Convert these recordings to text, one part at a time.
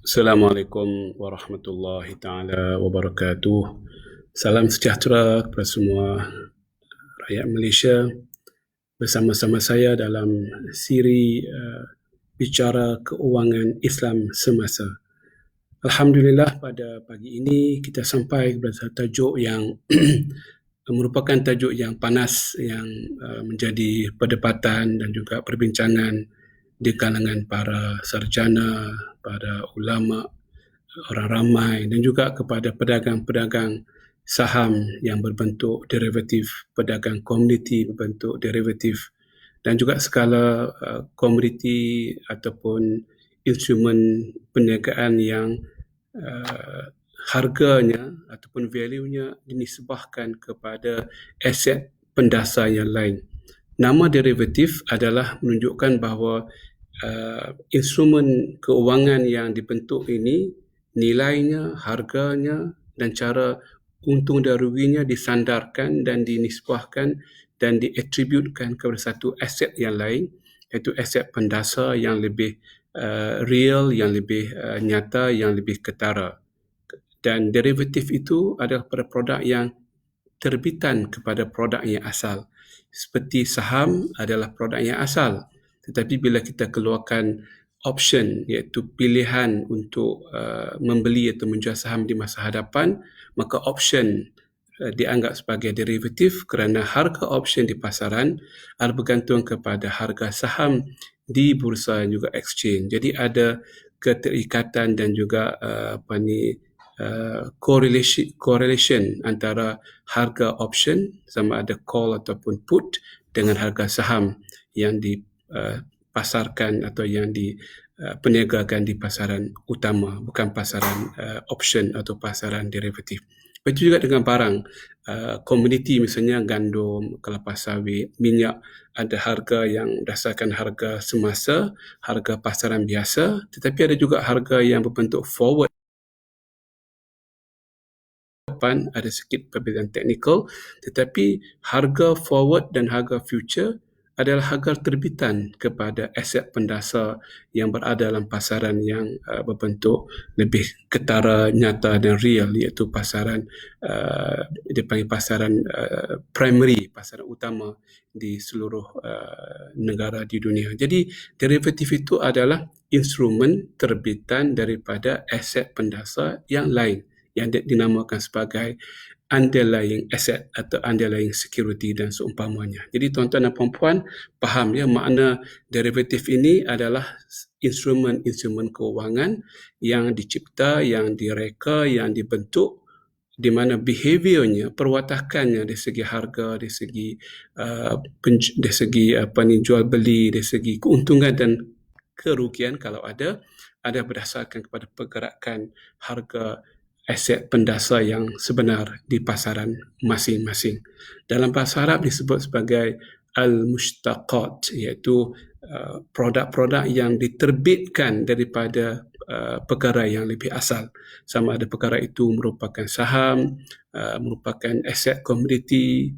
Assalamualaikum warahmatullahi taala wabarakatuh. Salam sejahtera kepada semua rakyat Malaysia. Bersama-sama saya dalam siri bicara keuangan Islam semasa. Alhamdulillah, pada pagi ini kita sampai kepada tajuk yang merupakan tajuk yang panas, yang menjadi perdebatan dan juga perbincangan di kalangan para sarjana, para ulama, orang ramai dan juga kepada pedagang-pedagang saham yang berbentuk derivatif, pedagang komuniti berbentuk derivatif dan juga segala komoditi ataupun instrumen perniagaan yang harganya ataupun value-nya dinisbahkan kepada aset pendasar yang lain. Nama derivatif adalah menunjukkan bahawa instrumen keuangan yang dibentuk ini, nilainya, harganya dan cara untung dan ruginya disandarkan dan dinisbahkan dan diatributkan kepada satu aset yang lain, iaitu aset pendasar yang lebih real, yang lebih nyata, yang lebih ketara. Dan derivatif itu adalah pada produk yang terbitan kepada produk yang asal. Seperti saham adalah produk yang asal. Tetapi bila kita keluarkan option, iaitu pilihan untuk membeli atau menjual saham di masa hadapan, maka option dianggap sebagai derivatif kerana harga option di pasaran adalah bergantung kepada harga saham di bursa dan juga exchange. Jadi ada keterikatan dan juga correlation antara harga option sama ada call ataupun put dengan harga saham yang dipasarkan atau yang diperniagakan di pasaran utama, bukan pasaran option atau pasaran derivatif. Begitu juga dengan barang komoditi, misalnya gandum, kelapa sawit, minyak, ada harga yang berdasarkan harga semasa, harga pasaran biasa, tetapi ada juga harga yang berbentuk forward. Ada sikit perbezaan teknikal, tetapi harga forward dan harga future adalah harga terbitan kepada aset pendasar yang berada dalam pasaran yang berbentuk lebih ketara, nyata dan real, iaitu pasaran dipanggil pasaran primary, pasaran utama di seluruh negara di dunia. Jadi derivatif itu adalah instrumen terbitan daripada aset pendasar yang lain yang dinamakan sebagai underlying asset atau underlying security dan seumpamanya. Jadi tuan-tuan dan puan-puan faham ya, makna derivatif ini adalah instrumen-instrumen keuangan yang dicipta, yang direka, yang dibentuk di mana behaviornya, perwatakannya dari segi harga, dari segi jual beli, dari segi keuntungan dan kerugian kalau ada berdasarkan kepada pergerakan harga aset pendasar yang sebenar di pasaran masing-masing. Dalam bahasa Arab disebut sebagai al-mushtaqat, iaitu produk-produk yang diterbitkan daripada perkara yang lebih asal. Sama ada perkara itu merupakan saham, merupakan aset komoditi,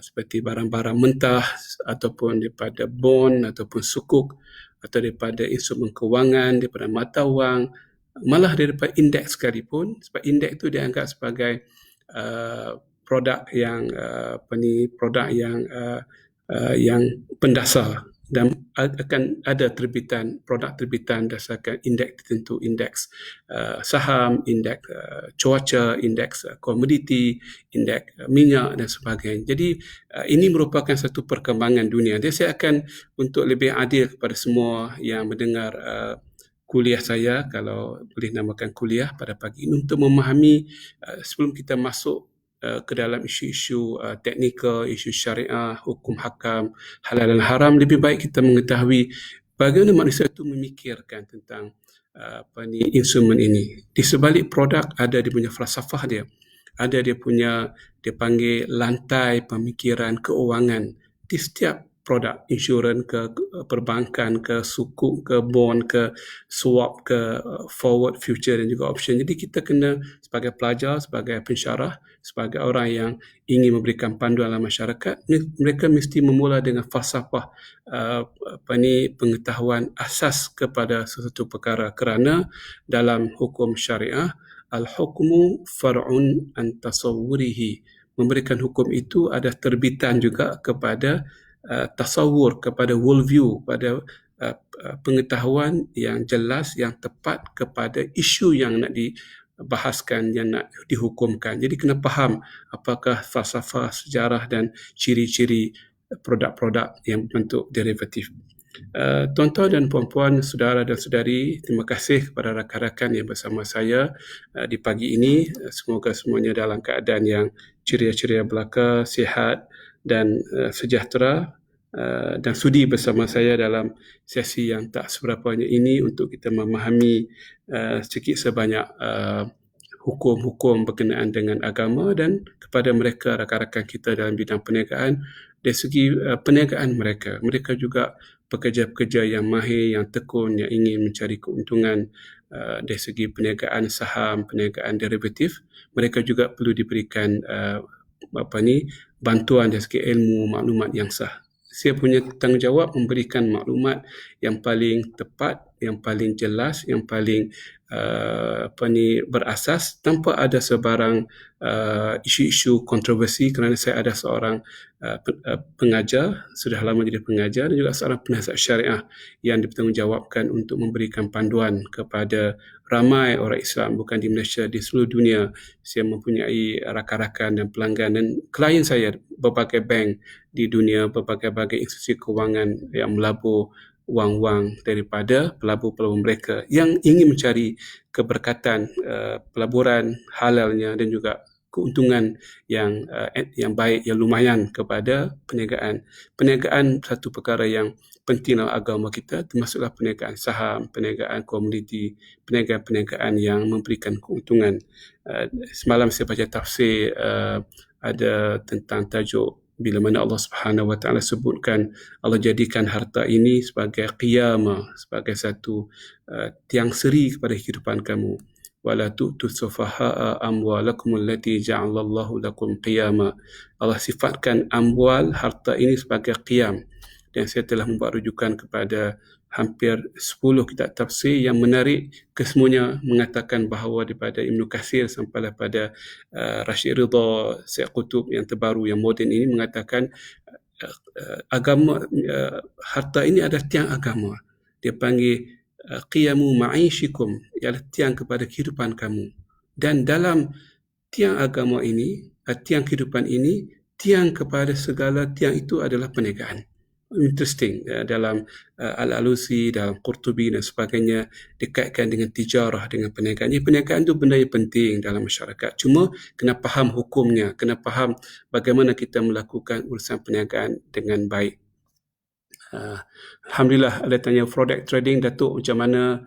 seperti barang-barang mentah ataupun daripada bond ataupun sukuk atau daripada instrumen kewangan, daripada mata wang, malah daripada indeks sekalipun, sebab indeks itu dianggap sebagai produk yang yang pendasar dan akan ada produk terbitan berdasarkan indeks tertentu, indeks saham, indeks cuaca, indeks komoditi, indeks minyak dan sebagainya. Jadi ini merupakan satu perkembangan dunia. Jadi saya akan, untuk lebih adil kepada semua yang mendengar kuliah saya, kalau boleh namakan kuliah pada pagi ini, untuk memahami sebelum kita masuk ke dalam isu-isu teknikal, isu syariah, hukum hakam, halal dan haram, lebih baik kita mengetahui bagaimana manusia itu memikirkan tentang instrumen ini. Di sebalik produk ada dia punya falsafah dia, ada dia punya, dia panggil lantai pemikiran keuangan. Di setiap produk insurans ke perbankan ke sukuk ke bond ke swap ke forward future dan juga option. Jadi kita kena sebagai pelajar, sebagai pensyarah, sebagai orang yang ingin memberikan panduan dalam masyarakat, mereka mesti memula dengan falsafah pengetahuan asas kepada sesuatu perkara, kerana dalam hukum syariah al-hukmu far'un an tasawwurihi. Memberikan hukum itu ada terbitan juga kepada tasawur, kepada worldview, pada pengetahuan yang jelas, yang tepat kepada isu yang nak dibahaskan, yang nak dihukumkan. Jadi kena faham apakah falsafah, sejarah dan ciri-ciri produk-produk yang berbentuk derivatif. Tuan-tuan dan puan-puan, saudara dan saudari, terima kasih kepada rakan-rakan yang bersama saya di pagi ini. Semoga semuanya dalam keadaan yang ceria-ceria belaka, sihat dan sejahtera, dan sudi bersama saya dalam sesi yang tak seberapanya ini untuk kita memahami sedikit sebanyak hukum-hukum berkenaan dengan agama, dan kepada mereka rakan-rakan kita dalam bidang perniagaan, dari segi perniagaan mereka juga pekerja-pekerja yang mahir, yang tekun, yang ingin mencari keuntungan dari segi perniagaan saham, perniagaan derivatif. Mereka juga perlu diberikan bantuan dari segi ilmu, maklumat yang sah. Saya punya tanggungjawab memberikan maklumat yang paling tepat, yang paling jelas, yang paling berasas, tanpa ada sebarang isu-isu kontroversi, kerana saya ada seorang pengajar, sudah lama jadi pengajar, dan juga seorang penasihat syariah yang dipertanggungjawabkan untuk memberikan panduan kepada ramai orang Islam, bukan di Malaysia, di seluruh dunia. Saya mempunyai rakan-rakan dan pelanggan dan klien saya, berbagai bank di dunia, berbagai-bagai institusi kewangan yang melabur wang-wang daripada pelabur-pelabur mereka yang ingin mencari keberkatan pelaburan halalnya dan juga keuntungan yang baik, yang lumayan kepada perniagaan. Perniagaan satu perkara yang penting dalam agama kita, termasuklah perniagaan saham, perniagaan komoditi, perniagaan-perniagaan yang memberikan keuntungan. Semalam saya baca tafsir ada tentang tajuk bila mana Allah Subhanahu Wa Taala sebutkan Allah jadikan harta ini sebagai qiyamah, sebagai satu tiang seri kepada kehidupan kamu. Wala tu'tu sufaha'a amwalakum allati ja'alallahu lakum qiyama. Allah sifatkan amwal, harta ini sebagai qiyam. Dan saya telah membuat rujukan kepada hampir 10 kitab tafsir yang menarik, kesemuanya mengatakan bahawa daripada Ibn Kathir sampai pada Rashid Ridha, Syed Qutub yang terbaru, yang moden ini, mengatakan agama, harta ini adalah tiang agama. Dia panggil qiyamu ma'ishikum, ialah tiang kepada kehidupan kamu. Dan dalam tiang agama ini, tiang kehidupan ini, tiang kepada segala tiang itu adalah perniagaan. Interesting, dalam Al-Alusi, dalam Qurtubi dan sebagainya, dikaitkan dengan tijarah, dengan perniagaan. Perniagaan itu benda yang penting dalam masyarakat. Cuma kena faham hukumnya, kena faham bagaimana kita melakukan urusan perniagaan dengan baik. Alhamdulillah, ada tanya product trading, Datuk, macam mana?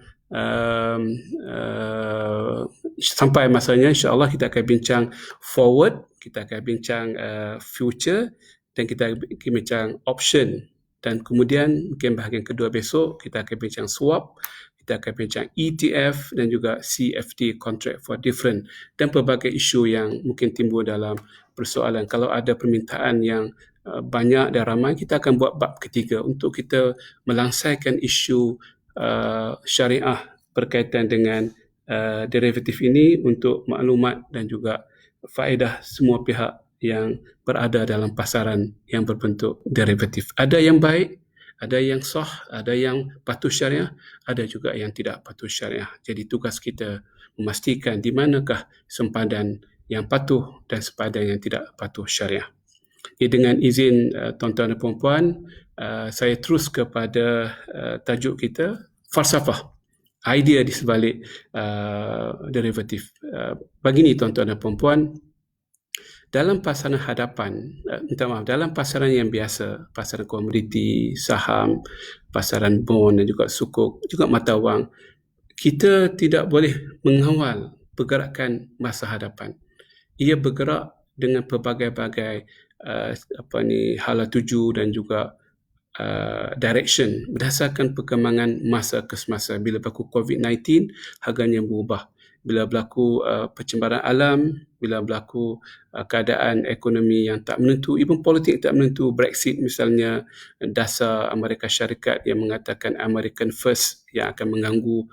Sampai masanya, insyaAllah kita akan bincang forward, kita akan bincang future, dan kita akan bincang option. Dan kemudian mungkin bahagian kedua besok kita akan bincang swap, kita akan bincang ETF dan juga CFD, contract for different, dan pelbagai isu yang mungkin timbul dalam persoalan. Kalau ada permintaan yang banyak dan ramai, kita akan buat bab ketiga untuk kita melangsaikan isu syariah berkaitan dengan derivatif ini untuk maklumat dan juga faedah semua pihak yang berada dalam pasaran yang berbentuk derivatif. Ada yang baik, ada yang sah, ada yang patuh syariah, ada juga yang tidak patuh syariah. Jadi tugas kita memastikan di manakah sempadan yang patuh dan sempadan yang tidak patuh syariah. Dengan izin tuan-tuan dan puan-puan, saya terus kepada tajuk kita, falsafah, idea di sebalik derivatif. Begini tuan-tuan dan puan-puan, dalam pasaran dalam pasaran yang biasa, pasaran komoditi, saham, pasaran bond dan juga sukuk, juga mata wang, kita tidak boleh mengawal pergerakan masa hadapan. Ia bergerak dengan pelbagai-bagai hala tuju dan juga direction berdasarkan perkembangan masa ke semasa. Bila berlaku COVID-19, harganya berubah. Bila berlaku pencemaran alam, bila berlaku keadaan ekonomi yang tak menentu, even politik tak menentu, Brexit misalnya, dasar Amerika Syarikat yang mengatakan American First yang akan mengganggu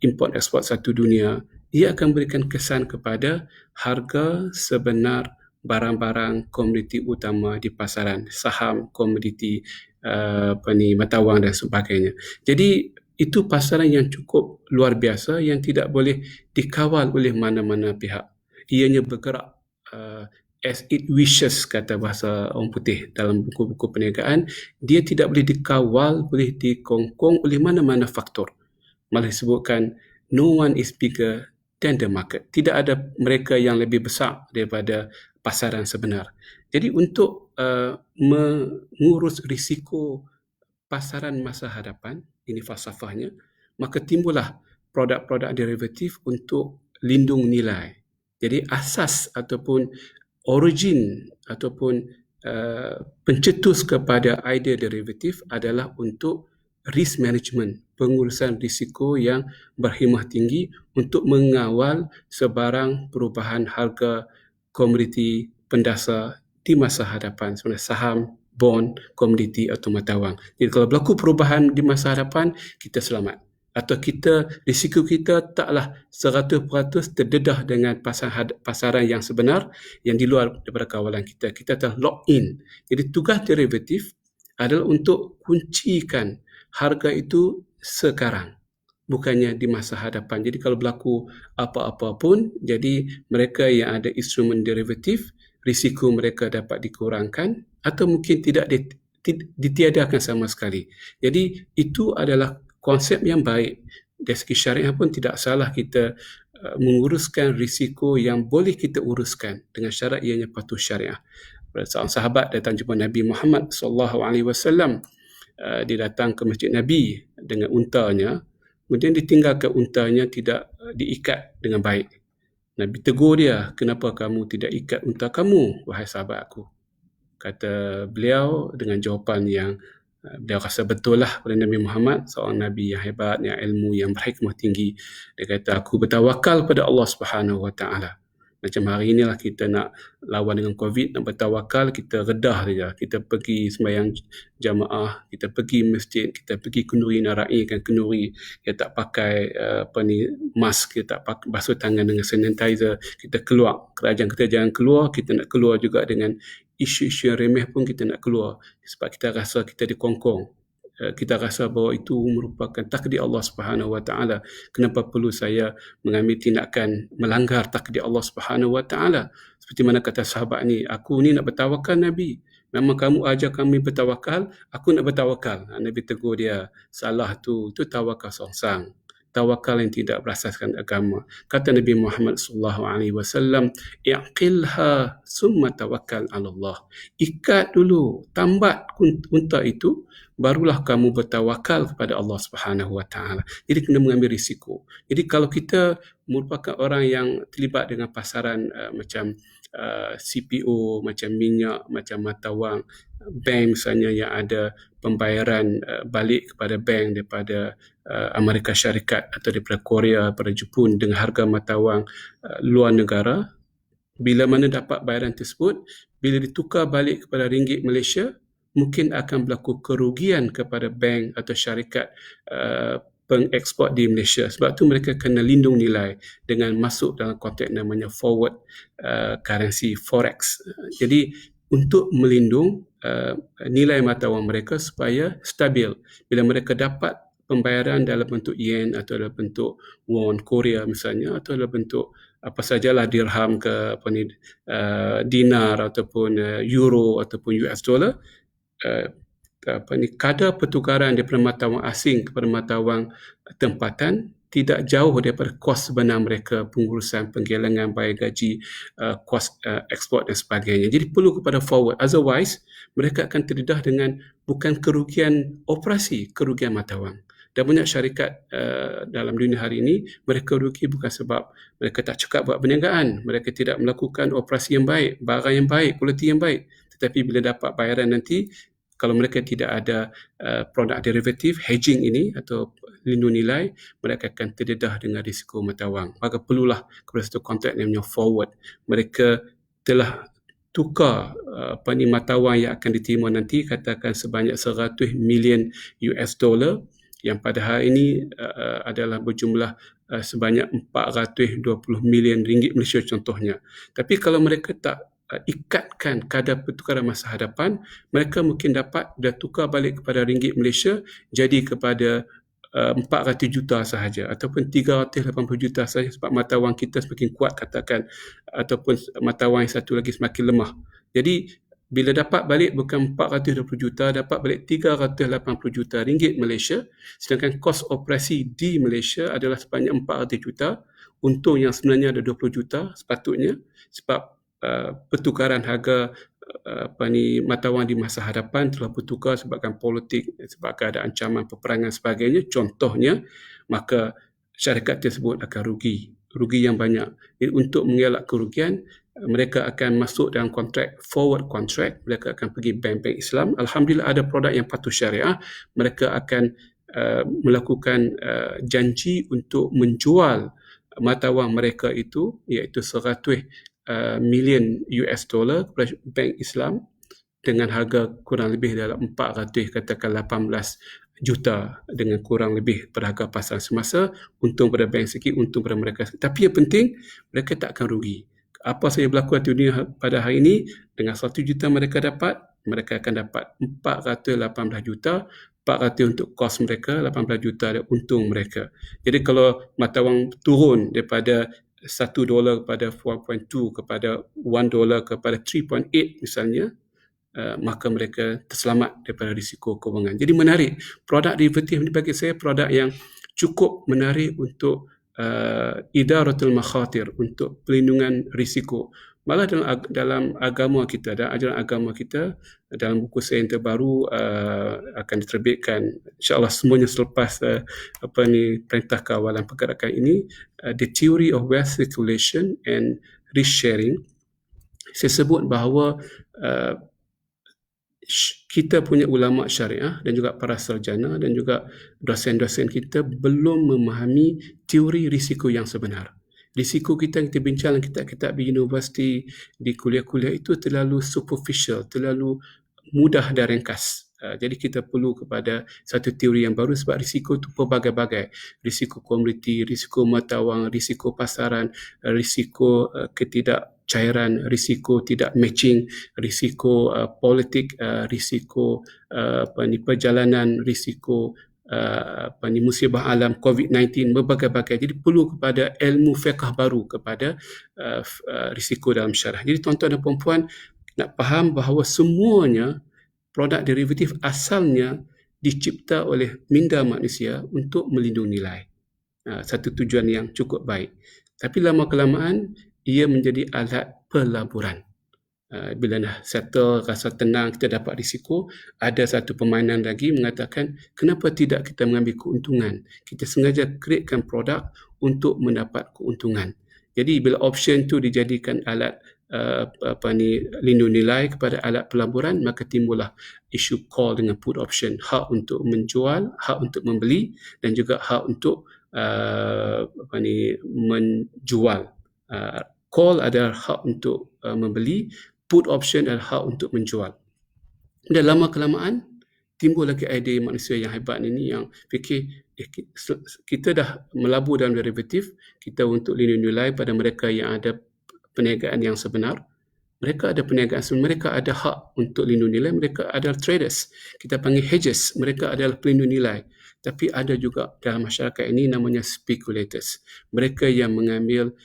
import ekspor satu dunia, ia akan berikan kesan kepada harga sebenar barang-barang komoditi utama di pasaran, saham, komoditi mata wang dan sebagainya. Jadi itu pasaran yang cukup luar biasa yang tidak boleh dikawal oleh mana-mana pihak. Ianya bergerak as it wishes, kata bahasa orang putih dalam buku-buku perniagaan. Dia tidak boleh dikawal, boleh dikongkong oleh mana-mana faktor. Malah disebutkan no one is bigger than the market. Tidak ada mereka yang lebih besar daripada pasaran sebenar. Jadi untuk mengurus risiko pasaran masa hadapan, ini falsafahnya, maka timbullah produk-produk derivatif untuk lindung nilai. Jadi asas ataupun origin ataupun pencetus kepada idea derivatif adalah untuk risk management, pengurusan risiko yang berhemah tinggi untuk mengawal sebarang perubahan harga komoditi pendasar di masa hadapan, sebenarnya saham, bond, komoditi atau mata wang. Jadi kalau berlaku perubahan di masa hadapan, kita selamat. Atau risiko kita taklah 100% terdedah dengan pasaran yang sebenar yang di luar daripada kawalan kita. Kita telah lock in. Jadi tugas derivatif adalah untuk kuncikan harga itu sekarang, bukannya di masa hadapan. Jadi kalau berlaku apa-apa pun, jadi mereka yang ada instrumen derivatif, risiko mereka dapat dikurangkan atau mungkin tidak ditiadakan sama sekali. Jadi itu adalah konsep yang baik. Dari segi syariah pun tidak salah kita menguruskan risiko yang boleh kita uruskan dengan syarat ianya patuh syariah. Seorang sahabat datang jumpa Nabi Muhammad SAW. Dia datang ke masjid Nabi dengan untanya, kemudian ditinggalkan untanya tidak diikat dengan baik. Nabi tegur dia, kenapa kamu tidak ikat unta kamu, wahai sahabat aku? Kata beliau dengan jawapan yang beliau rasa betul lah pada Nabi Muhammad, seorang Nabi yang hebat, yang ilmu, yang berhikmah tinggi. Dia kata, aku bertawakal pada Allah Subhanahu Wa Taala. Macam hari inilah kita nak lawan dengan COVID, nak bertawakal, kita redah saja. Kita pergi sembahyang jamaah, kita pergi masjid, kita pergi kenduri, nak raikan kenduri, kita tak pakai mask, kita tak pakai basuh tangan dengan sanitizer, kita keluar. Kerajaan kita jangan keluar, kita nak keluar juga dengan isu-isu yang remeh pun kita nak keluar. Sebab kita rasa kita dikongkong. Kita rasa bahawa itu merupakan takdir Allah Subhanahu Wa Taala. Kenapa perlu saya mengambil tindakan melanggar takdir Allah Subhanahu Wa Taala? Seperti mana kata sahabat ni, aku ni nak bertawakal Nabi. Memang kamu ajar kami bertawakal, aku nak bertawakal. Nabi tegur dia, salah tu, itu tawakal songsang. Tawakal yang tidak berasaskan agama. Kata Nabi Muhammad SAW, i'qilha summa tawakkal 'ala Allah. Ikat dulu, tambat unta itu, barulah kamu bertawakal kepada Allah Subhanahu Wa Taala. Jadi kena mengambil risiko. Jadi kalau kita merupakan orang yang terlibat dengan pasaran macam CPO, macam minyak, macam mata wang, bank misalnya yang ada pembayaran balik kepada bank daripada Amerika Syarikat atau daripada Korea, daripada Jepun dengan harga mata wang luar negara, bila mana dapat bayaran tersebut, bila ditukar balik kepada ringgit Malaysia, mungkin akan berlaku kerugian kepada bank atau syarikat pengeksport di Malaysia. Sebab tu mereka kena lindung nilai dengan masuk dalam konteks namanya forward currency, forex. Jadi untuk melindung nilai mata wang mereka supaya stabil. Bila mereka dapat pembayaran dalam bentuk yen atau dalam bentuk won Korea misalnya, atau dalam bentuk apa sajalah dirham ke dinar ataupun euro ataupun US dollar, kadar pertukaran daripada mata wang asing kepada mata wang tempatan tidak jauh daripada kos sebenar mereka, pengurusan, penggalangan, bayar gaji, kos ekspor dan sebagainya. Jadi perlu kepada forward. Otherwise, mereka akan terdedah dengan bukan kerugian operasi, kerugian mata wang. Dan banyak syarikat dalam dunia hari ini, mereka rugi bukan sebab mereka tak cekap buat perniagaan, mereka tidak melakukan operasi yang baik, barang yang baik, kualiti yang baik. Tetapi bila dapat bayaran nanti, Kalau mereka tidak ada produk derivatif, hedging ini atau lindung nilai, mereka akan terdedah dengan risiko mata wang. Maka perlulah kepada satu kontrak yang namanya forward. Mereka telah tukar mata wang yang akan diterima nanti, katakan sebanyak 100 million US dollar, yang pada hari ini adalah berjumlah sebanyak 420 million ringgit Malaysia contohnya. Tapi kalau mereka tak ikatkan kadar pertukaran masa hadapan, mereka mungkin dapat dah tukar balik kepada ringgit Malaysia jadi kepada 400 juta sahaja ataupun 380 juta sahaja, sebab mata wang kita semakin kuat katakan, ataupun mata wang yang satu lagi semakin lemah. Jadi bila dapat balik bukan 420 juta, dapat balik 380 juta ringgit Malaysia, sedangkan kos operasi di Malaysia adalah sebanyak 400 juta. Untung yang sebenarnya ada 20 juta sepatutnya, sebab pertukaran harga mata wang di masa hadapan telah bertukar sebabkan politik, sebabkan ada ancaman peperangan sebagainya contohnya, maka syarikat tersebut akan rugi yang banyak. Jadi untuk mengelak kerugian, mereka akan masuk dalam kontrak forward contract. Mereka akan pergi bank-bank Islam. Alhamdulillah ada produk yang patuh syariah. Mereka akan melakukan janji untuk menjual mata wang mereka itu, iaitu 100 million US dollar kepada bank Islam dengan harga kurang lebih dalam 400, katakan 18 juta dengan kurang lebih pada harga pasaran semasa. Untung pada bank sikit, untung pada mereka sikit. Tapi yang penting, mereka tak akan rugi. Apa saja berlaku di dunia pada hari ini, dengan 1 juta mereka akan dapat 418 juta. 400 untuk kos mereka, 18 juta ada untung mereka. Jadi kalau mata wang turun daripada $1 kepada 4.2 kepada $1 kepada 3.8 misalnya, maka mereka terselamat daripada risiko kewangan. Jadi menarik. Produk derivatif ini bagi saya produk yang cukup menarik untuk idaratul makhatir, untuk pelindungan risiko. Malah dalam agama kita, dalam ajaran agama kita, dalam buku saya yang terbaru akan diterbitkan insya-Allah semuanya selepas perintah kawalan pergerakan ini, The Theory of Wealth Circulation and Risk Sharing. Saya sebut bahawa kita punya ulama syariah dan juga para sarjana dan juga dosen-dosen kita belum memahami teori risiko yang sebenar. Risiko kita bincang dalam kitab-kitab di universiti, di kuliah-kuliah itu terlalu superficial, terlalu mudah dan ringkas. Jadi kita perlu kepada satu teori yang baru, sebab risiko itu pelbagai-bagai. Risiko komoditi, risiko mata wang, risiko pasaran, risiko ketidakcairan, risiko tidak matching, risiko politik, risiko perjalanan, risiko musibah alam COVID-19, berbagai-bagai. Jadi perlu kepada ilmu fiqh baru kepada risiko dalam syarah. Jadi tuan-tuan dan puan-puan nak faham bahawa semuanya produk derivatif asalnya dicipta oleh minda manusia untuk melindungi nilai. Satu tujuan yang cukup baik. Tapi lama-kelamaan ia menjadi alat pelaburan. Bila dah settle, rasa tenang, kita dapat risiko, ada satu permainan lagi mengatakan kenapa tidak kita mengambil keuntungan. Kita sengaja createkan produk untuk mendapat keuntungan. Jadi bila option tu dijadikan alat lindung nilai kepada alat pelaburan, maka timbullah isu call dengan put option, hak untuk menjual, hak untuk membeli dan juga hak untuk menjual. Call adalah hak untuk membeli, put option adalah hak untuk menjual. Dan lama kelamaan timbul lagi idea manusia yang hebat ini yang fikir kita dah melabur dalam derivatif, kita untuk lindung nilai pada mereka yang ada perniagaan yang sebenar. Mereka ada perniagaan sebenar, mereka ada hak untuk lindung nilai, mereka adalah traders. Kita panggil hedges, mereka adalah pelindung nilai. Tapi ada juga dalam masyarakat ini namanya speculators. Mereka yang mengambil,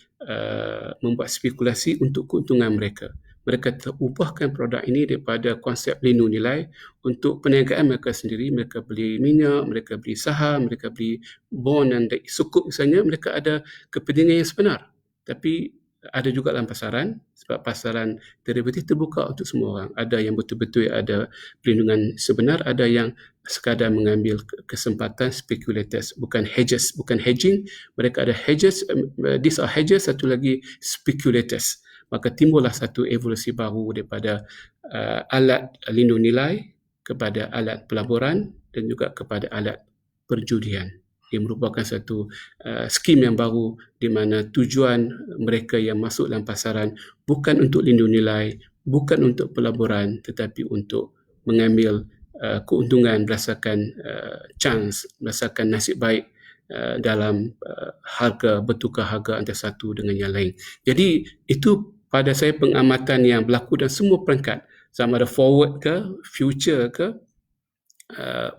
membuat spekulasi untuk keuntungan mereka. Mereka terubahkan produk ini daripada konsep lindung nilai untuk perniagaan mereka sendiri. Mereka beli minyak, mereka beli saham, mereka beli bond dan sukuk misalnya. Mereka ada kepentingan yang sebenar. Tapi ada juga dalam pasaran, sebab pasaran derivatif terbuka untuk semua orang. Ada yang betul-betul ada perlindungan sebenar, ada yang sekadar mengambil kesempatan speculators, bukan hedges, bukan hedging. Mereka ada hedges, these are hedges, satu lagi speculators. Maka timbullah satu evolusi baru daripada alat lindung nilai kepada alat pelaburan dan juga kepada alat perjudian. Ia merupakan satu skim yang baru di mana tujuan mereka yang masuk dalam pasaran bukan untuk lindung nilai, bukan untuk pelaburan, tetapi untuk mengambil keuntungan berdasarkan chance, berdasarkan nasib baik dalam harga, bertukar harga antara satu dengan yang lain. Jadi itu pada saya pengamatan yang berlaku dan semua perangkat, sama ada forward ke, future ke,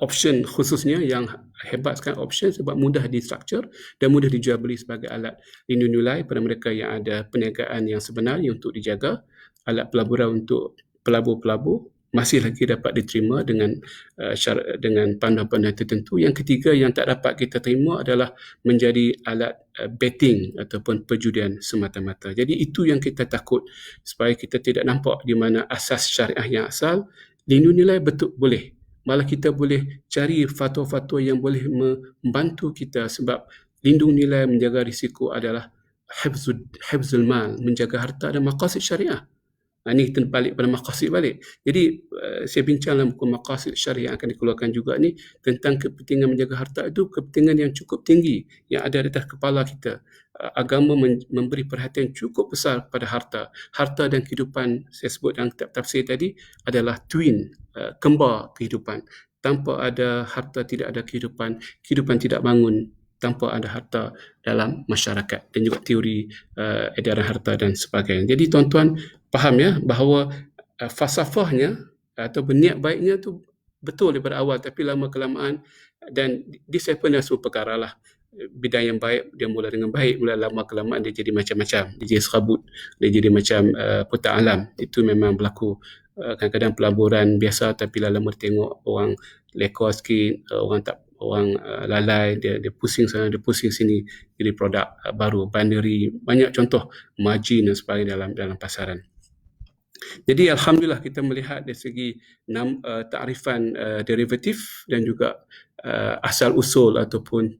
option khususnya yang hebat sekarang option sebab mudah di-structure dan mudah dijual beli sebagai alat lindung nilai pada mereka yang ada perniagaan yang sebenarnya untuk dijaga, alat pelaburan untuk pelabur-pelabur masih lagi dapat diterima dengan dengan panduan-panduan tertentu. Yang ketiga yang tak dapat kita terima adalah menjadi alat betting ataupun perjudian semata-mata. Jadi itu yang kita takut supaya kita tidak nampak di mana asas syariah yang asal lindung nilai betul boleh. Malah kita boleh cari fatwa-fatwa yang boleh membantu kita sebab lindung nilai menjaga risiko adalah hifzul mal, menjaga harta dan maqasid syariah. Ini kita balik pada maqasid balik. Jadi saya bincang dalam buku maqasid syariah yang akan dikeluarkan juga ni tentang kepentingan menjaga harta itu kepentingan yang cukup tinggi yang ada di atas kepala kita. Agama memberi perhatian cukup besar pada harta. Harta dan kehidupan saya sebut dalam kitab tafsir tadi adalah twin, kembar kehidupan. Tanpa ada harta tidak ada kehidupan, kehidupan tidak bangun tanpa ada harta dalam masyarakat dan juga teori edaran harta dan sebagainya. Jadi tuan-tuan faham ya bahawa falsafahnya atau niat baiknya tu betul daripada awal tapi lama kelamaan dan this happen semua perkara lah. Bidang yang baik dia mula dengan baik, mula lama kelamaan dia jadi macam-macam, dia jadi serabut, dia jadi macam putar alam. Itu memang berlaku. Kadang-kadang pelaburan biasa tapi lama tengok orang lekor sikit, orang lalai, dia pusing sana, dia pusing sini, jadi produk baru, binary, banyak contoh margin dan sebagainya dalam pasaran. Jadi alhamdulillah kita melihat dari segi takrifan derivatif dan juga asal usul ataupun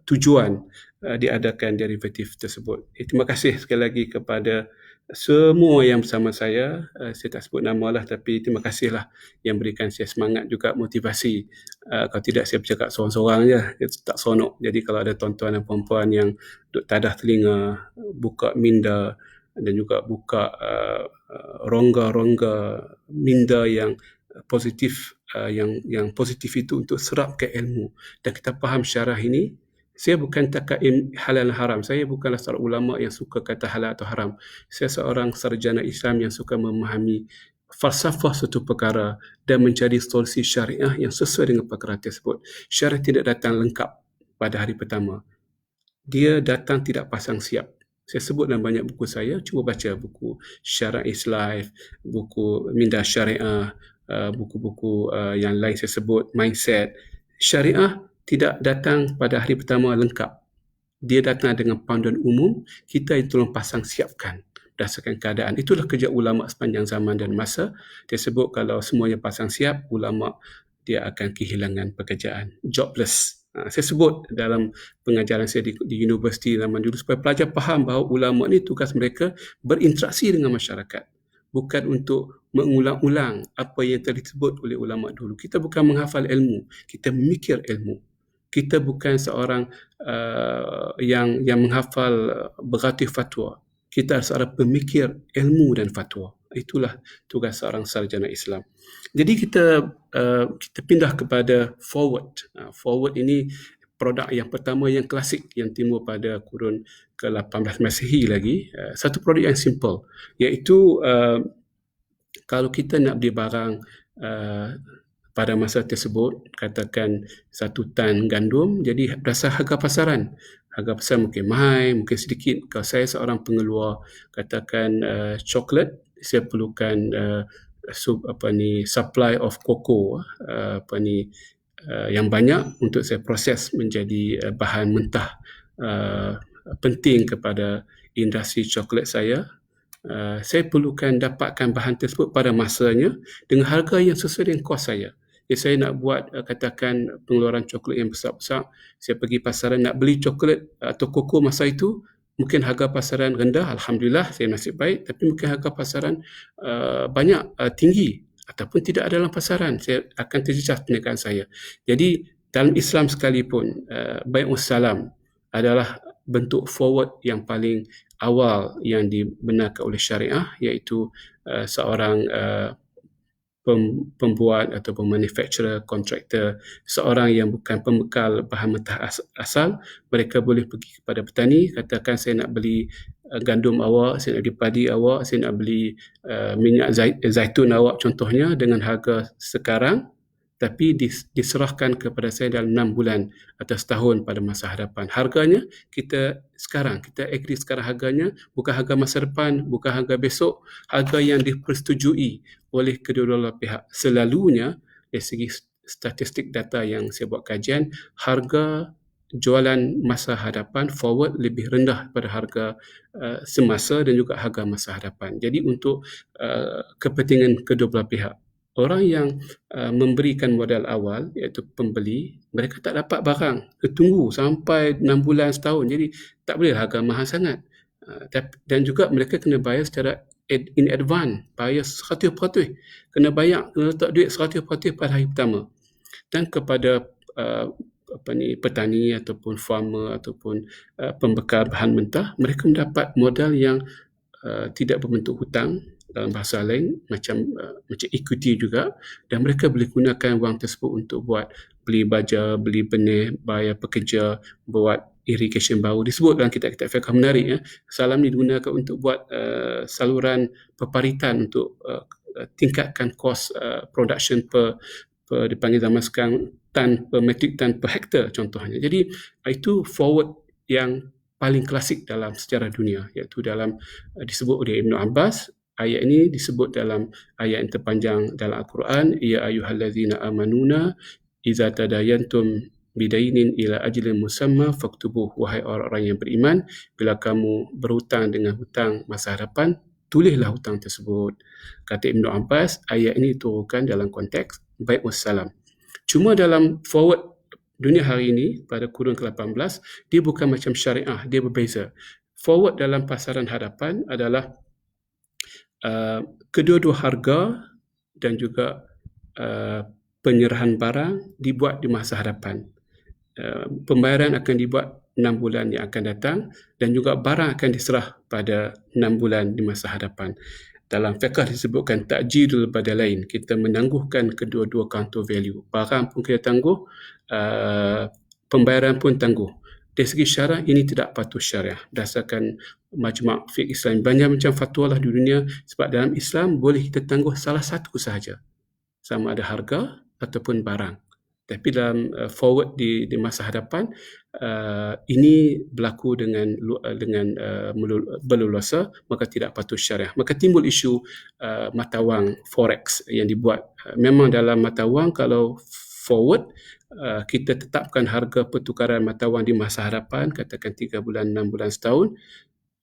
tujuan diadakan derivatif tersebut. Terima kasih sekali lagi kepada semua yang bersama saya. Saya tak sebut nama lah tapi terima kasihlah yang berikan saya semangat juga motivasi. Kalau tidak saya bercakap seorang-seorang je, tak seronok. Jadi kalau ada tuan-tuan dan puan-puan yang duk tadah telinga, buka minda dan juga buka rongga-rongga minda yang positif, yang positif itu untuk serapkan ilmu dan kita faham syarah ini. Saya bukan takat halal dan haram, saya bukanlah seorang ulama yang suka kata halal atau haram. Saya seorang sarjana Islam yang suka memahami falsafah suatu perkara dan mencari solusi syariah yang sesuai dengan perkara tersebut. Syariah tidak datang lengkap pada hari pertama, dia datang tidak pasang siap. Saya sebut dalam banyak buku saya, cuba baca buku Syarah Islam, buku Minda Syariah, buku-buku yang lain saya sebut, Mindset. Syariah tidak datang pada hari pertama lengkap. Dia datang dengan panduan umum, kita yang tolong pasang siapkan berdasarkan keadaan. Itulah kerja ulama sepanjang zaman dan masa. Dia sebut kalau semuanya pasang siap, ulama dia akan kehilangan pekerjaan, jobless. Saya sebut dalam pengajaran saya di universiti zaman dulu supaya pelajar faham bahawa ulama ni tugas mereka berinteraksi dengan masyarakat, bukan untuk mengulang-ulang apa yang telah disebut oleh ulama dulu. Kita bukan menghafal ilmu, kita memikir ilmu. Kita bukan seorang yang menghafal beratus fatwa. Kita adalah seorang pemikir ilmu dan fatwa. Itulah tugas seorang sarjana Islam. Jadi kita pindah kepada forward. Forward ini produk yang pertama yang klasik yang timbul pada kurun ke-18 Masihi lagi. Satu produk yang simple, iaitu kalau kita nak beli barang pada masa tersebut, katakan 1 tan gandum, jadi berdasar harga pasaran. Harga pasaran mungkin mahal, mungkin sedikit. Kalau saya seorang pengeluar, katakan coklat, saya perlukan supply of cocoa yang banyak untuk saya proses menjadi bahan mentah penting kepada industri coklat saya. Saya perlukan dapatkan bahan tersebut pada masanya dengan harga yang sesuai dengan kos saya. Jadi saya nak buat katakan pengeluaran coklat yang besar-besar, saya pergi pasaran nak beli coklat atau koko masa itu, mungkin harga pasaran rendah, alhamdulillah saya nasib baik, tapi mungkin harga pasaran banyak tinggi. ataupun tidak ada dalam pasaran, saya akan terjejas perniagaan saya. Jadi dalam Islam sekalipun, bai'us salam adalah bentuk forward yang paling awal yang dibenarkan oleh syariah, iaitu seorang pembuat ataupun manufacturer, kontraktor, seorang yang bukan pembekal bahan mentah asal, mereka boleh pergi kepada petani, katakan saya nak beli gandum awak, saya nak beli padi awak, saya nak beli minyak zaitun awak contohnya dengan harga sekarang, tapi diserahkan kepada saya dalam 6 bulan atau setahun pada masa hadapan. Harganya kita agree sekarang harganya, bukan harga masa depan, bukan harga besok, harga yang dipersetujui oleh kedua-dua pihak. Selalunya dari segi statistik data yang saya buat kajian, harga jualan masa hadapan forward lebih rendah pada harga semasa dan juga harga masa hadapan. Jadi untuk kepentingan kedua belah pihak, orang yang memberikan modal awal iaitu pembeli, mereka tak dapat barang, tunggu sampai 6 bulan setahun, jadi tak boleh harga mahal sangat. Dan juga mereka kena bayar secara in advance, bayar 100%, kena letak duit 100% pada hari pertama. Dan kepada petani ataupun farmer ataupun pembekal bahan mentah, mereka mendapat modal yang tidak berbentuk hutang, dalam bahasa lain macam equity juga, dan mereka boleh gunakan wang tersebut untuk buat beli baja, beli benih, bayar pekerja, buat irrigation baru. Disebut dalam kitab-kitab fiqh menarik ya. Salam ni digunakan untuk buat saluran peparitan untuk tingkatkan kos production dipanggil zaman sekarang tan per metric tan per hektar contohnya. Jadi itu forward yang paling klasik dalam sejarah dunia, iaitu dalam disebut oleh Ibn Abbas. Ayat ini disebut dalam ayat yang terpanjang dalam Al-Quran, ya ayyuhallazina amanuna idza tadayantum bidainin ila ajlin musamma faktubuh, wahai orang-orang yang beriman, bila kamu berhutang dengan hutang masa hadapan, tulislah hutang tersebut. Kata Ibn Abbas, ayat ini diturunkan dalam konteks bai'us salam. Cuma dalam forward dunia hari ini pada kurun ke-18, dia bukan macam syariah, dia berbeza. Forward dalam pasaran hadapan adalah kedua-dua harga dan juga penyerahan barang dibuat di masa hadapan. Pembayaran akan dibuat 6 bulan yang akan datang dan juga barang akan diserah pada 6 bulan di masa hadapan. Dalam fiqh disebutkan ta'jilul badalain, kita menangguhkan kedua-dua counter value. Barang pun kita tangguh, pembayaran pun tangguh. Dari segi syarah, ini tidak patuh syariah. Berdasarkan majma' fiqh Islam, banyak macam fatwa lah di dunia, sebab dalam Islam boleh kita tangguh salah satu sahaja, sama ada harga ataupun barang. Tapi dalam forward di masa hadapan, ini berlaku dengan berleluasa, maka tidak patuh syariah. Maka timbul isu mata wang forex yang dibuat. Memang dalam mata wang, kalau forward, kita tetapkan harga pertukaran mata wang di masa hadapan, katakan 3 bulan, 6 bulan, setahun,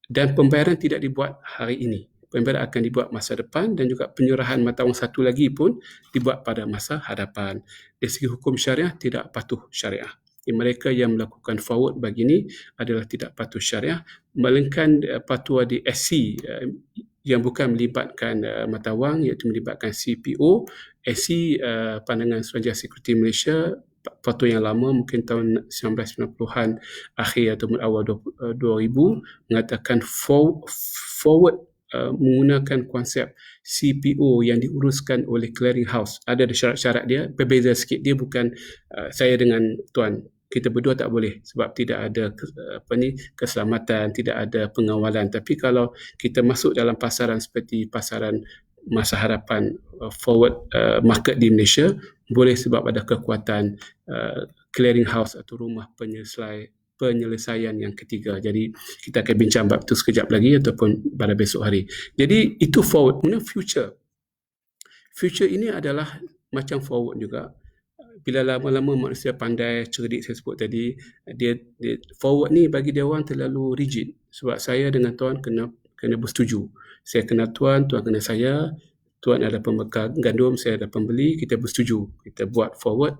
dan pembayaran tidak dibuat hari ini. Pembayaran akan dibuat masa depan, dan juga penyerahan mata wang satu lagi pun dibuat pada masa hadapan. Dari segi hukum syariah, tidak patuh syariah. Mereka yang melakukan forward begini adalah tidak patuh syariah, melainkan fatwa di SC yang bukan melibatkan mata wang, iaitu melibatkan CPO. SC, Pandangan Suruhanjaya Security Malaysia, fatwa yang lama, mungkin tahun 1990-an akhir atau awal 2000, mengatakan forward menggunakan konsep CPO yang diuruskan oleh clearing house. Ada syarat-syarat dia, berbeza sikit. Dia bukan saya dengan tuan, kita berdua tak boleh, sebab tidak ada keselamatan, tidak ada pengawalan. Tapi kalau kita masuk dalam pasaran seperti pasaran masa hadapan, forward market di Malaysia, boleh sebab ada kekuatan clearing house atau rumah penyelesaian yang ketiga. Jadi kita akan bincang bab itu sekejap lagi ataupun pada besok hari. Jadi itu forward. Kemudian future ini adalah macam forward juga. Bila lama-lama manusia pandai, cerdik, saya sebut tadi, dia forward ni bagi dia orang terlalu rigid. Sebab saya dengan tuan kena bersetuju. Saya kenal tuan kenal saya, tuan ada pembekal gandum, saya ada pembeli, kita bersetuju. Kita buat forward,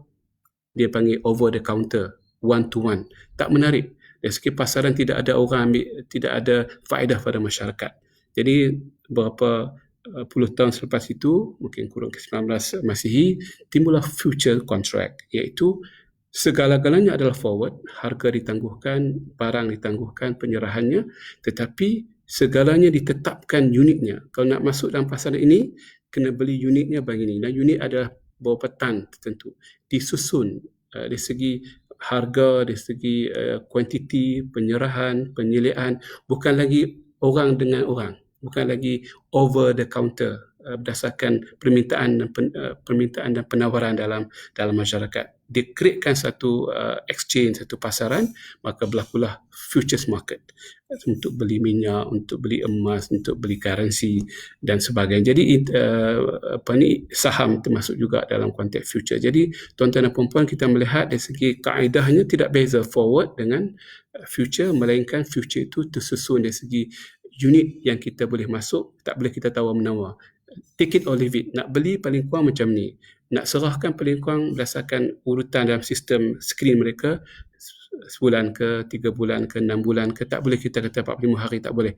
dia panggil over the counter, one to one. Tak menarik. Dari segi pasaran tidak ada orang ambil, tidak ada faedah pada masyarakat. Jadi beberapa puluh tahun selepas itu, mungkin kurun ke-19 Masihi, timbullah future contract, iaitu segala-galanya adalah forward, harga ditangguhkan, barang ditangguhkan penyerahannya, tetapi segalanya ditetapkan unitnya. Kalau nak masuk dalam pasaran ini, kena beli unitnya begini. Dan unit adalah beberapa tan tertentu. Disusun dari segi harga, dari segi kuantiti, penyerahan, penyediaan, bukan lagi orang dengan orang, bukan lagi over the counter berdasarkan permintaan dan penawaran dalam masyarakat. Dikreatkan satu exchange, satu pasaran, maka berlakulah futures market untuk beli minyak, untuk beli emas, untuk beli currency dan sebagainya. Jadi saham termasuk juga dalam konteks future. Jadi tuan-tuan dan puan-puan, kita melihat dari segi kaedahnya tidak beza forward dengan future, melainkan future itu tersusun dari segi unit yang kita boleh masuk, tak boleh kita tawar-menawar. Take it or leave it. Nak beli paling kurang macam ni. Nak serahkan paling kurang berdasarkan urutan dalam sistem skrin mereka, sebulan ke, 3 bulan ke, 6 bulan ke, tak boleh kita kata 45 hari, tak boleh.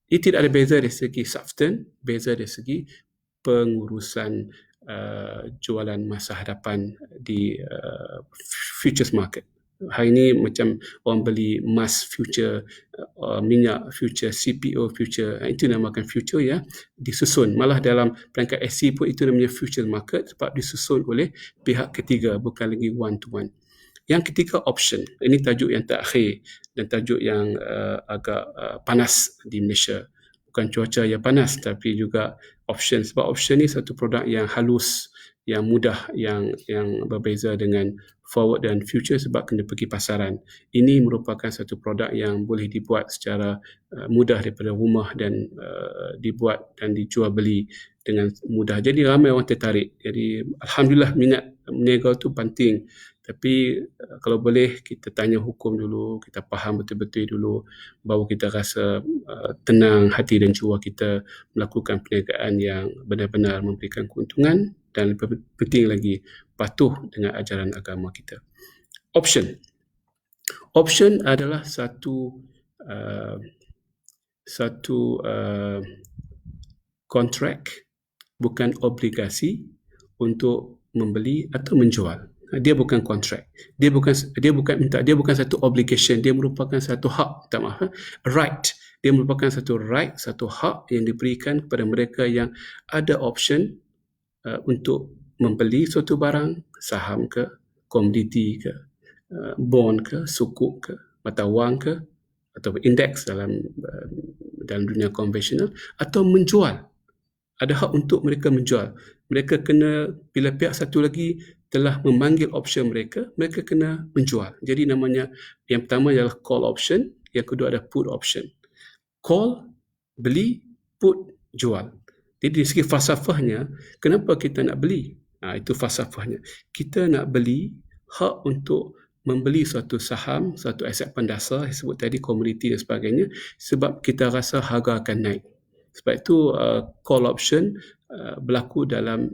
Ia tidak ada beza dari segi substance, beza dari segi pengurusan jualan masa hadapan di futures market. Hari ini macam orang beli emas future, minyak future, CPO future, itu namakan future ya, disusun. Malah dalam perangkat SC pun itu namanya future market sebab disusun oleh pihak ketiga, bukan lagi one to one. Yang ketiga, option. Ini tajuk yang terakhir dan tajuk yang agak panas di Malaysia. Bukan cuaca yang panas, tapi juga option. Sebab option ni satu produk yang halus, yang mudah, yang berbeza dengan forward dan future sebab kena pergi pasaran. Ini merupakan satu produk yang boleh dibuat secara mudah daripada rumah dan dibuat dan dijual beli dengan mudah. Jadi ramai orang tertarik. Jadi Alhamdulillah minat meniaga tu penting. Tapi kalau boleh kita tanya hukum dulu, kita faham betul-betul dulu, baru kita rasa tenang hati dan jiwa kita melakukan perniagaan yang benar-benar memberikan keuntungan dan lebih penting lagi patuh dengan ajaran agama kita. Option. Option adalah satu kontrak, bukan obligasi untuk membeli atau menjual. Dia bukan kontrak. Dia bukan satu obligation, dia merupakan satu hak, right. Dia merupakan satu right, satu hak yang diberikan kepada mereka yang ada option untuk membeli suatu barang, saham ke, komoditi ke, bond ke, sukuk ke, mata wang ke, atau indeks dalam dunia konvensional, atau menjual. Ada hak untuk mereka menjual. Mereka kena, bila pihak satu lagi telah memanggil option mereka, mereka kena menjual. Jadi namanya, yang pertama ialah call option, yang kedua ada put option. Call, beli, put, jual. Jadi dari segi falsafahnya, kenapa kita nak beli? Itu falsafahnya. Kita nak beli hak untuk membeli suatu saham, suatu aset pendasar, sebut tadi komoditi dan sebagainya, sebab kita rasa harga akan naik. Sebab itu call option berlaku dalam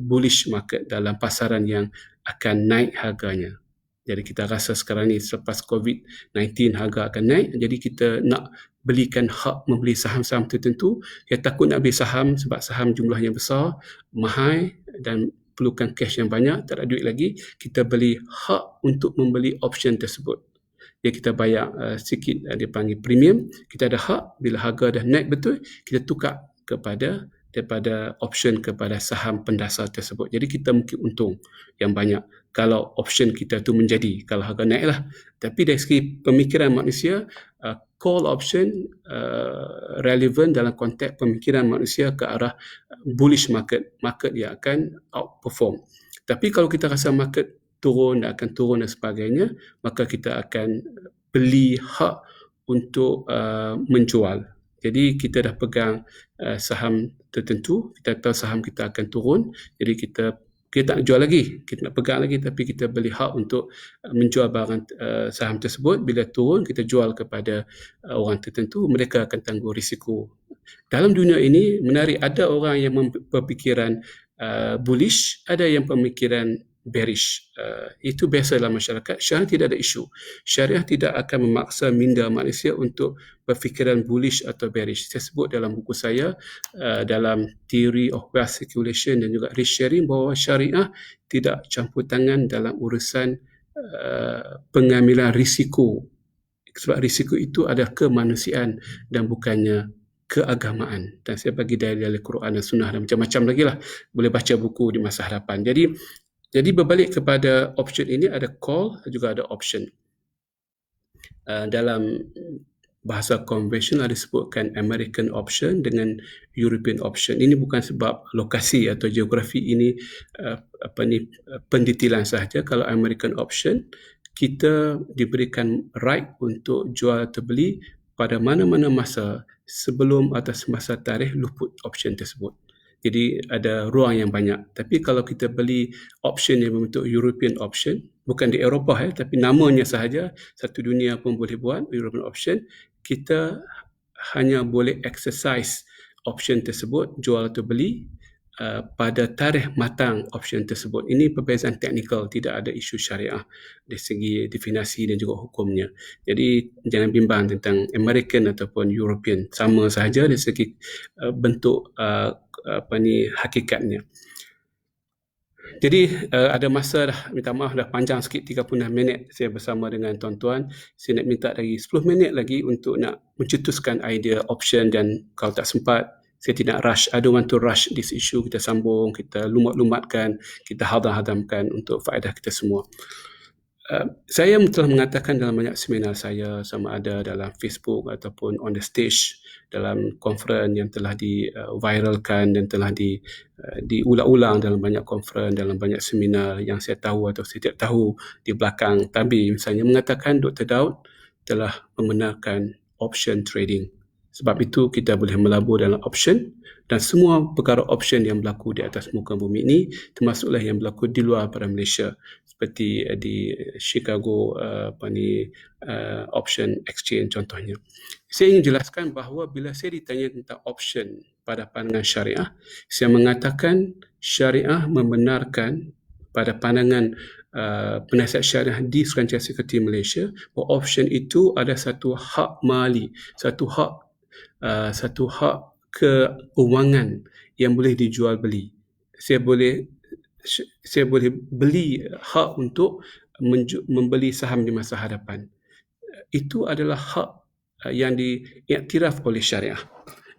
bullish market, dalam pasaran yang akan naik harganya. Jadi kita rasa sekarang ni selepas COVID-19 harga akan naik, jadi kita nak belikan hak membeli saham-saham tertentu. Kita takut nak beli saham sebab saham jumlahnya besar, mahal dan perlukan cash yang banyak, tak ada duit lagi. Kita beli hak untuk membeli option tersebut. Jadi kita bayar sikit, dia panggil premium. Kita ada hak, bila harga dah naik betul, kita tukar daripada option kepada saham pendasar tersebut. Jadi kita mungkin untung yang banyak kalau option kita tu menjadi, kalau harga naik lah. Tapi dari segi pemikiran manusia, call option relevan dalam konteks pemikiran manusia ke arah bullish market yang akan outperform. Tapi kalau kita rasa market turun dan akan turun dan sebagainya, maka kita akan beli hak untuk menjual. Jadi kita dah pegang saham tertentu, kita tahu saham kita akan turun, jadi kita tak nak jual lagi, kita nak pegang lagi, tapi kita beli hak untuk menjual barang saham tersebut. Bila turun, kita jual kepada orang tertentu, mereka akan tanggung risiko. Dalam dunia ini menarik, ada orang yang berfikiran bullish, ada yang pemikiran bearish. Itu biasa dalam masyarakat. Syariah tidak ada isu. Syariah tidak akan memaksa minda manusia untuk berfikiran bullish atau bearish. Saya sebut dalam buku saya dalam Theory of Wealth Circulation dan juga Risk Sharing bahawa syariah tidak campur tangan dalam urusan pengambilan risiko. Sebab risiko itu adalah kemanusiaan dan bukannya keagamaan. Dan saya bagi dalil Quran dan Sunnah dan macam-macam lagi lah. Boleh baca buku di masa hadapan. Jadi berbalik kepada option ini, ada call juga ada option. Dalam bahasa konvensional disebutkan American option dengan European option. Ini bukan sebab lokasi atau geografi, ini pendetailan sahaja. Kalau American option, kita diberikan right untuk jual atau beli pada mana-mana masa sebelum atau semasa tarikh luput option tersebut. Jadi ada ruang yang banyak. Tapi kalau kita beli option yang berbentuk European option, bukan di Eropah tapi namanya sahaja, satu dunia pun boleh buat European option, kita hanya boleh exercise option tersebut, jual atau beli pada tarikh matang option tersebut. Ini perbezaan teknikal, tidak ada isu syariah dari segi definisi dan juga hukumnya. Jadi jangan bimbang tentang American ataupun European, sama sahaja dari segi bentuk hakikatnya. Jadi ada masa dah, minta maaf dah panjang sikit, 36 minit saya bersama dengan tuan-tuan. Saya nak minta lagi 10 minit lagi untuk nak mencetuskan idea option, dan kalau tak sempat, saya tidak rush. I don't want to rush this issue. Kita sambung, kita lumat-lumatkan, kita hadam-hadamkan untuk faedah kita semua. Saya telah mengatakan dalam banyak seminar saya, sama ada dalam Facebook ataupun on the stage, dalam konferens yang telah diviralkan dan telah diulang-ulang dalam banyak konferens, dalam banyak seminar yang saya tahu atau saya tidak tahu di belakang tabir, misalnya mengatakan Dr. Daud telah membenarkan option trading. Sebab itu kita boleh melabur dalam option, dan semua perkara option yang berlaku di atas muka bumi ini, termasuklah yang berlaku di luar pada Malaysia, seperti di Chicago option exchange contohnya. Saya ingin jelaskan bahawa bila saya ditanya tentang option pada pandangan syariah, saya mengatakan syariah membenarkan pada pandangan penasihat syariah di Suruhanjaya Sekretari Malaysia, bahawa option itu ada satu hak mali, satu hak keuangan yang boleh dijual beli. Saya boleh beli hak untuk membeli saham di masa hadapan. Itu adalah hak yang diiktiraf oleh syariah.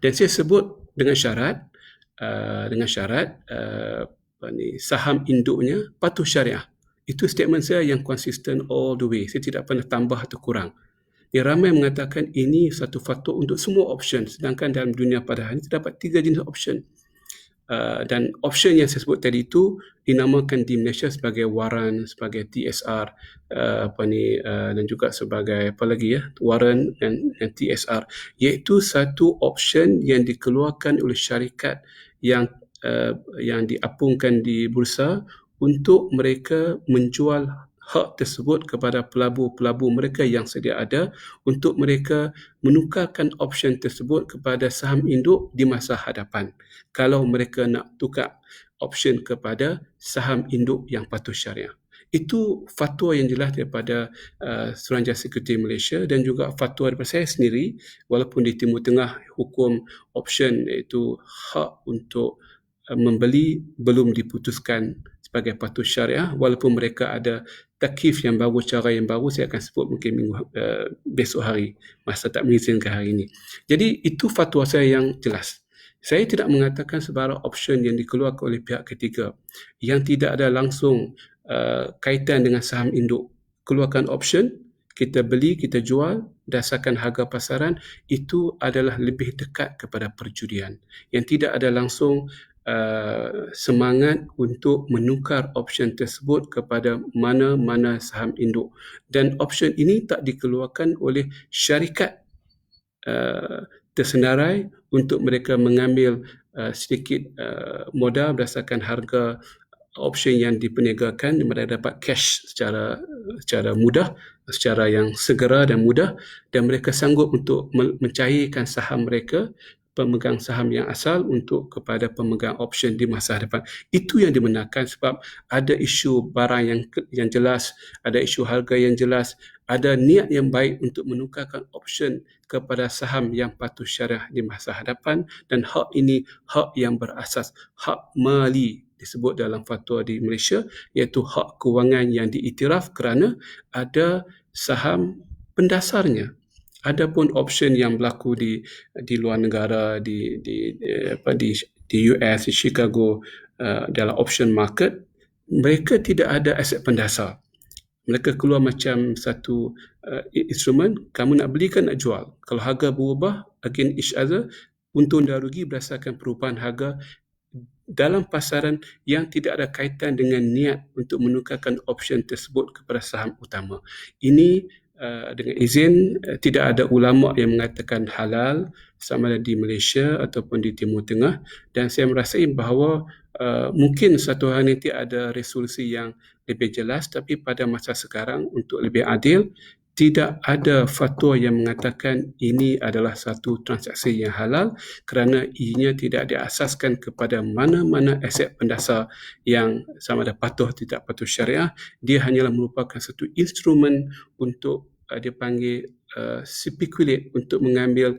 Dan saya sebut dengan syarat saham induknya patuh syariah. Itu statement saya yang konsisten all the way. Saya tidak pernah tambah atau kurang. Yang ramai mengatakan ini satu faktor untuk semua option, sedangkan dalam dunia pada hari ini terdapat 3 jenis option. Dan option yang saya sebut tadi itu dinamakan di Malaysia sebagai waran, sebagai TSR, dan juga sebagai waran dan TSR, iaitu satu option yang dikeluarkan oleh syarikat yang diapungkan di bursa untuk mereka menjual hak tersebut kepada pelabur-pelabur mereka yang sedia ada, untuk mereka menukarkan option tersebut kepada saham induk di masa hadapan, kalau mereka nak tukar option kepada saham induk yang patuh syariah. Itu fatwa yang jelas daripada Suruhanjaya Sekretari Malaysia, dan juga fatwa daripada saya sendiri, walaupun di Timur Tengah hukum option, iaitu hak untuk membeli, belum diputuskan sebagai patuh syariah, walaupun mereka ada takyif yang baru, cara yang baru, saya akan sebut mungkin besok hari, masa tak mengizinkan hari ini. Jadi itu fatwa saya yang jelas. Saya tidak mengatakan sebarang option yang dikeluarkan oleh pihak ketiga yang tidak ada langsung kaitan dengan saham induk. Keluarkan option, kita beli, kita jual berdasarkan harga pasaran, itu adalah lebih dekat kepada perjudian, yang tidak ada langsung semangat untuk menukar option tersebut kepada mana-mana saham induk. Dan option ini tak dikeluarkan oleh syarikat tersenarai untuk mereka mengambil sedikit modal berdasarkan harga option yang diperniagakan, mereka dapat cash secara mudah, secara yang segera dan mudah, dan mereka sanggup untuk mencairkan saham mereka pemegang saham yang asal untuk kepada pemegang option di masa hadapan. Itu yang dibenarkan sebab ada isu barang yang jelas, ada isu harga yang jelas, ada niat yang baik untuk menukarkan option kepada saham yang patuh syariah di masa hadapan, dan hak ini hak yang berasas, hak mali disebut dalam fatwa di Malaysia, iaitu hak kewangan yang diiktiraf kerana ada saham pendasarnya. Adapun option yang berlaku di luar negara, di US, di Chicago, dalam option market, mereka tidak ada aset pendasar. Mereka keluar macam satu instrumen, kamu nak beli kan nak jual. Kalau harga berubah against each other, untung dan rugi berdasarkan perubahan harga dalam pasaran yang tidak ada kaitan dengan niat untuk menukarkan option tersebut kepada saham utama. Ini dengan izin, tidak ada ulama yang mengatakan halal sama ada di Malaysia ataupun di Timur Tengah, dan saya merasai bahawa mungkin satu hari nanti ada resolusi yang lebih jelas, tapi pada masa sekarang untuk lebih adil, tidak ada fatwa yang mengatakan ini adalah satu transaksi yang halal kerana ianya tidak diasaskan kepada mana-mana aset pendasar yang sama ada patuh tidak patuh syariah. Dia hanyalah merupakan satu instrumen untuk dia panggil speculate, untuk mengambil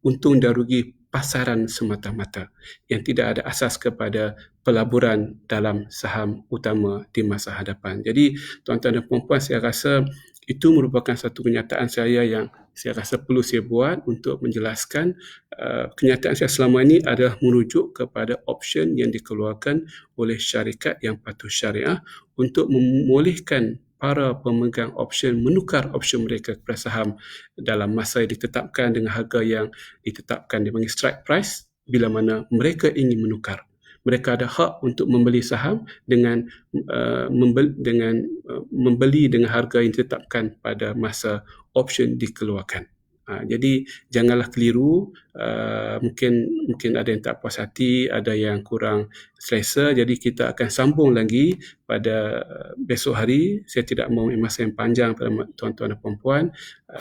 untung dan rugi pasaran semata-mata yang tidak ada asas kepada pelaburan dalam saham utama di masa hadapan. Jadi tuan-tuan dan puan-puan, saya rasa itu merupakan satu kenyataan saya yang saya rasa perlu saya buat untuk menjelaskan kenyataan saya selama ini adalah merujuk kepada option yang dikeluarkan oleh syarikat yang patuh syariah untuk membolehkan para pemegang option menukar option mereka kepada saham dalam masa yang ditetapkan dengan harga yang ditetapkan, dipanggil strike price, bila mana mereka ingin menukar. Mereka ada hak untuk membeli saham dengan membeli dengan harga yang ditetapkan pada masa option dikeluarkan. Jadi janganlah keliru. Mungkin ada yang tak puas hati, ada yang kurang selesa. Jadi kita akan sambung lagi pada besok hari. Saya tidak mahu masa yang panjang pada tuan-tuan dan puan-puan.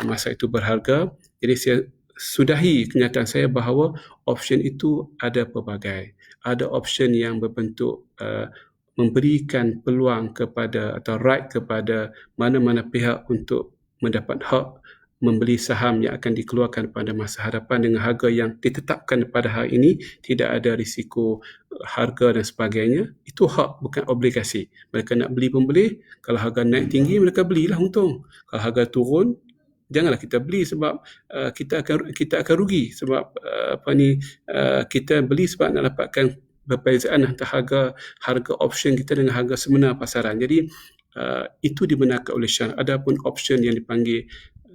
Masa itu berharga. Jadi saya sudahi kenyataan saya bahawa option itu ada pelbagai. Ada option yang berbentuk memberikan peluang kepada atau right kepada mana-mana pihak untuk mendapat hak membeli saham yang akan dikeluarkan pada masa hadapan dengan harga yang ditetapkan pada hari ini, tidak ada risiko harga dan sebagainya. Itu hak, bukan obligasi. Mereka nak beli pun boleh. Kalau harga naik tinggi, mereka belilah untung. Kalau harga turun, janganlah kita beli sebab kita akan rugi sebab kita beli sebab nak dapatkan perbezaan antara harga option kita dengan harga sebenar pasaran. Jadi itu dibenarkan oleh syarak. Adapun option yang dipanggil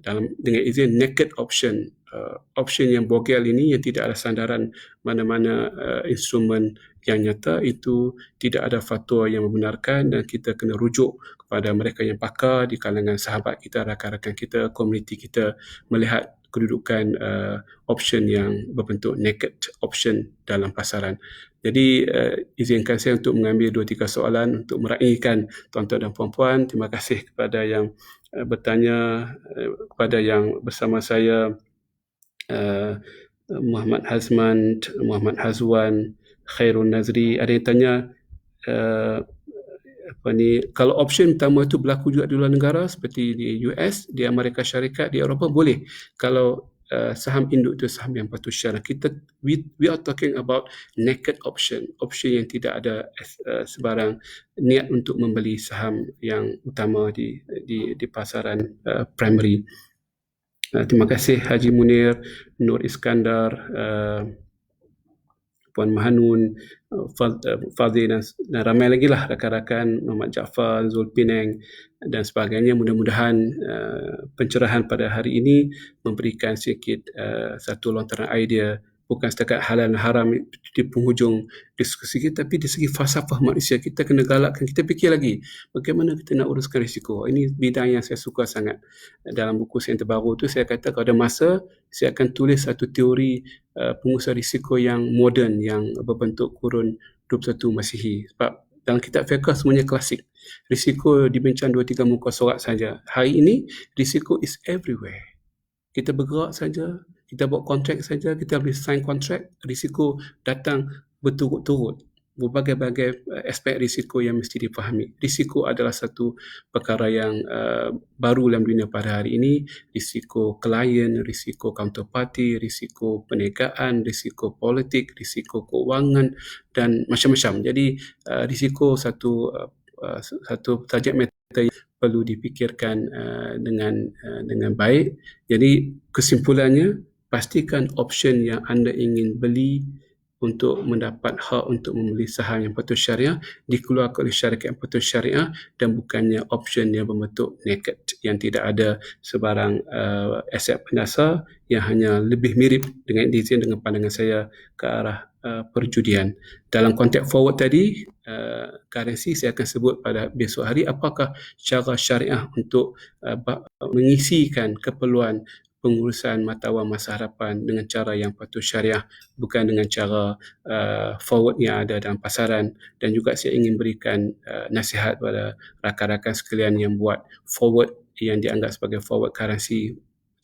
dengan izin naked option, option yang bogel ini yang tidak ada sandaran mana-mana instrumen yang nyata, itu tidak ada fatwa yang membenarkan, dan kita kena rujuk kepada mereka yang pakar di kalangan sahabat kita, rakan-rakan kita, komuniti kita melihat kedudukan option yang berbentuk naked option dalam pasaran. Jadi izinkan saya untuk mengambil 2-3 soalan untuk meraihkan tuan-tuan dan puan-puan. Terima kasih kepada yang bertanya, kepada yang bersama saya, Muhammad Hazman, Muhammad Hazwan, Khairul Nazri. Ada yang tanya kalau option pertama itu berlaku juga di luar negara seperti di US, di Amerika Syarikat, di Eropah, boleh. Kalau saham induk itu saham yang patuh syariah. We are talking about naked option yang tidak ada sebarang niat untuk membeli saham yang utama di pasaran primary. Terima kasih Haji Munir, Nur Iskandar, Puan Mahanun, Fadhil dan ramai lagi lah rakan-rakan, Muhammad Jaafar, Zul Pinang dan sebagainya. Mudah-mudahan pencerahan pada hari ini memberikan sedikit satu lontaran idea, bukan setakat halal dan haram di penghujung diskusi kita, tapi di segi falsafah manusia. Kita kena galakkan, kita fikir lagi bagaimana kita nak uruskan risiko. Ini bidang yang saya suka sangat. Dalam buku saya yang terbaru tu saya kata kalau ada masa saya akan tulis satu teori pengusaha risiko yang moden, yang berbentuk kurun 21 Masihi. Sebab dalam kitab fiqh semuanya klasik. Risiko dibincang 2-3 muka surat saja. Hari ini risiko is everywhere. Kita bergerak saja, kita buat kontrak saja, kita boleh sign kontrak, risiko datang berturut-turut. Berbagai-bagai aspek risiko yang mesti dipahami. Risiko adalah satu perkara yang baru dalam dunia pada hari ini. Risiko klien, risiko counterparty, risiko perniagaan, risiko politik, risiko keuangan dan macam-macam. Jadi risiko satu tajam mata yang perlu dipikirkan dengan baik. Jadi kesimpulannya, pastikan option yang anda ingin beli untuk mendapat hak untuk membeli saham yang patuh syariah dikeluarkan oleh syarikat yang patuh syariah dan bukannya option yang berbentuk naked yang tidak ada sebarang aset pendasar yang hanya lebih mirip dengan pandangan saya ke arah perjudian. Dalam konteks forward tadi, currency saya akan sebut pada besok hari apakah cara syariah untuk mengisikan keperluan pengurusan mata wang masa hadapan dengan cara yang patuh syariah, bukan dengan cara forward yang ada dalam pasaran. Dan juga saya ingin berikan nasihat kepada rakan-rakan sekalian yang buat forward yang dianggap sebagai forward currency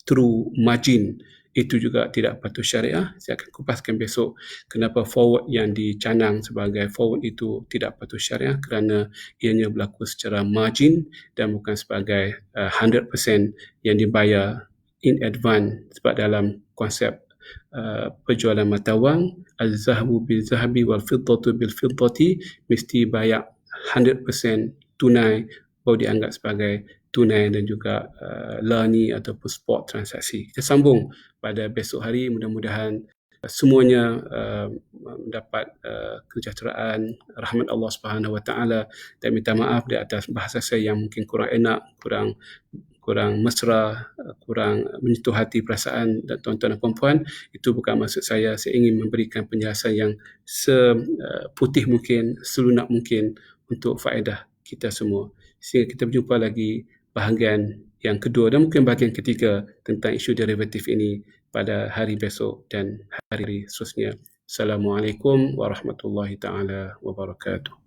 through margin, itu juga tidak patuh syariah. Saya akan kupaskan besok kenapa forward yang dicanang sebagai forward itu tidak patuh syariah, kerana ianya berlaku secara margin dan bukan sebagai 100% yang dibayar in advance. Sebab dalam konsep penjualan mata wang, al-zahabu bil-zahabi wal-fiddatu bil-fiddati, mesti bayar 100% tunai baru dianggap sebagai tunai dan juga lani ataupun spot transaksi. Kita sambung pada besok hari, mudah-mudahan semuanya mendapat kesejahteraan, rahmat Allah Subhanahu Wa Taala, dan minta maaf di atas bahasa saya yang mungkin kurang enak, kurang mesra, kurang menyentuh hati perasaan dan tuan-tuan dan puan-puan. Itu bukan maksud saya. Saya ingin memberikan penjelasan yang seputih mungkin, selunak mungkin untuk faedah kita semua. Sehingga kita berjumpa lagi bahagian yang kedua dan mungkin bahagian ketiga tentang isu derivatif ini pada hari besok dan hari seterusnya. Assalamualaikum warahmatullahi taala wabarakatuh.